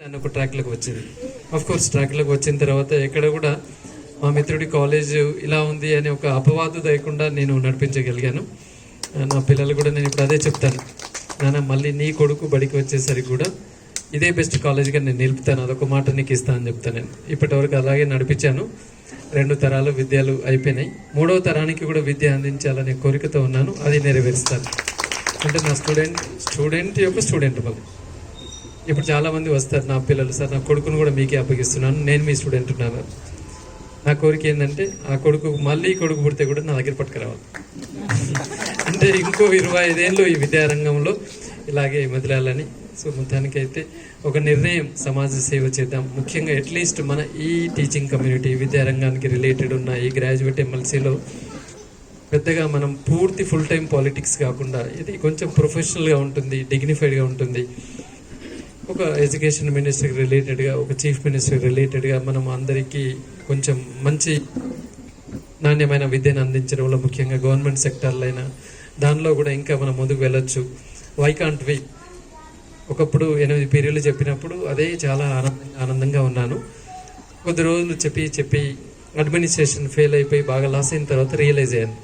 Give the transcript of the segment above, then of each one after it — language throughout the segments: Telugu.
దాన్ని ఒక ట్రాక్లోకి వచ్చింది. ఆఫ్ కోర్స్ ట్రాక్లోకి వచ్చిన తర్వాత ఎక్కడ కూడా మా మిత్రుడి కాలేజ్ ఇలా ఉంది అని ఒక అపవాదు లేకుండా నేను నడిపించగలిగాను. నా పిల్లలు కూడా నేను ఇప్పుడు అదే చెప్తాను, నాన్న మళ్ళీ నీ కొడుకు బడికి వచ్చేసరికి కూడా ఇదే బెస్ట్ కాలేజ్గా నేను నిలుపుతాను, అదొక మాట నీకు ఇస్తాను అని చెప్తాను. నేను ఇప్పటివరకు అలాగే నడిపించాను. 2 తరాలు విద్యలు అయిపోయినాయి. 3వ తరానికి కూడా విద్య అందించాలనే కోరికతో ఉన్నాను. అది నెరవేరుస్తాను. అంటే నా స్టూడెంట్ యొక్క స్టూడెంట్ మళ్ళీ ఇప్పుడు చాలామంది వస్తారు, నా పిల్లలు సార్ నా కొడుకును కూడా మీకే అప్పగిస్తున్నాను, నేను మీ స్టూడెంట్ ఉన్నాను. నా కోరిక ఏంటంటే ఆ కొడుకు మళ్ళీ కొడుకు పుడితే కూడా నా దగ్గర పట్టుకురావాలి. అంటే ఇంకో 25 ఏళ్ళు ఈ విద్యారంగంలో ఇలాగే మెదలాలని. సో మొత్తానికైతే ఒక నిర్ణయం, సమాజ సేవ చేద్దాం. ముఖ్యంగా అట్లీస్ట్ మన ఈ టీచింగ్ కమ్యూనిటీ విద్యారంగానికి రిలేటెడ్ ఉన్న ఈ గ్రాడ్యుయేట్ ఎమ్మెల్సీలో పెద్దగా మనం పూర్తి ఫుల్ టైం పాలిటిక్స్ కాకుండా ఇది కొంచెం ప్రొఫెషనల్గా ఉంటుంది, డిగ్నిఫైడ్గా ఉంటుంది. ఒక ఎడ్యుకేషన్ మినిస్టర్కి రిలేటెడ్గా, ఒక చీఫ్ మినిస్టర్ రిలేటెడ్గా మనం అందరికీ కొంచెం మంచి నాణ్యమైన విద్యను అందించడంలో, ముఖ్యంగా గవర్నమెంట్ సెక్టార్లో అయినా దానిలో కూడా ఇంకా మనం ముందుకు వెళ్ళొచ్చు. Why can't we? ఒకప్పుడు 8 పీరియడ్లు చెప్పినప్పుడు అదే చాలా ఆనందంగా ఉన్నాను. కొద్ది రోజులు చెప్పి అడ్మినిస్ట్రేషన్ ఫెయిల్ అయిపోయి బాగా లాస్ అయిన తర్వాత రియలైజ్ అయ్యాను,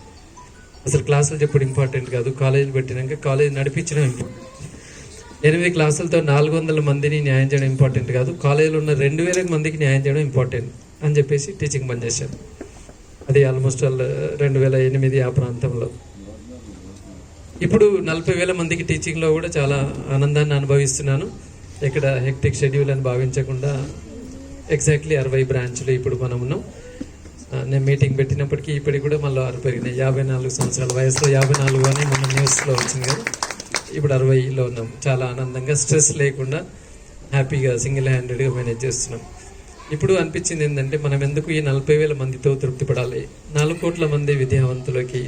అసలు క్లాసులు చెప్పడం ఇంపార్టెంట్ కాదు, కాలేజీలు పెట్టినాక కాలేజ్ నడిపించడం ఇంపార్టెంట్. 8 క్లాసులతో 400 మందిని న్యాయం చేయడం ఇంపార్టెంట్ కాదు, కాలేజీలో ఉన్న 2000 మందికి న్యాయం చేయడం ఇంపార్టెంట్ అని చెప్పేసి టీచింగ్ బంద్ చేశాను. అది ఆల్మోస్ట్ 2008 ఆ ప్రాంతంలో. ఇప్పుడు 40,000 మందికి టీచింగ్లో కూడా చాలా ఆనందాన్ని అనుభవిస్తున్నాను. ఇక్కడ హెక్టిక్ షెడ్యూల్ అని భావించకుండా ఎగ్జాక్ట్లీ 60 బ్రాంచ్లు ఇప్పుడు మనం ఉన్నాం. నేను మీటింగ్ పెట్టినప్పటికీ ఇప్పటికి కూడా మళ్ళీ 6 పెరిగినాయి. 54 సంవత్సరాల వయసులో 54 అని మన న్యూస్లో వచ్చింది కదా. ఇప్పుడు 60లో ఉన్నాం. చాలా ఆనందంగా, స్ట్రెస్ లేకుండా హ్యాపీగా సింగిల్ హ్యాండెడ్గా మేనేజ్ చేస్తున్నాం. ఇప్పుడు అనిపించింది ఏంటంటే మనం ఎందుకు ఈ 40,000 మందితో తృప్తి పడాలి, 4 కోట్ల మంది విద్యావంతులకి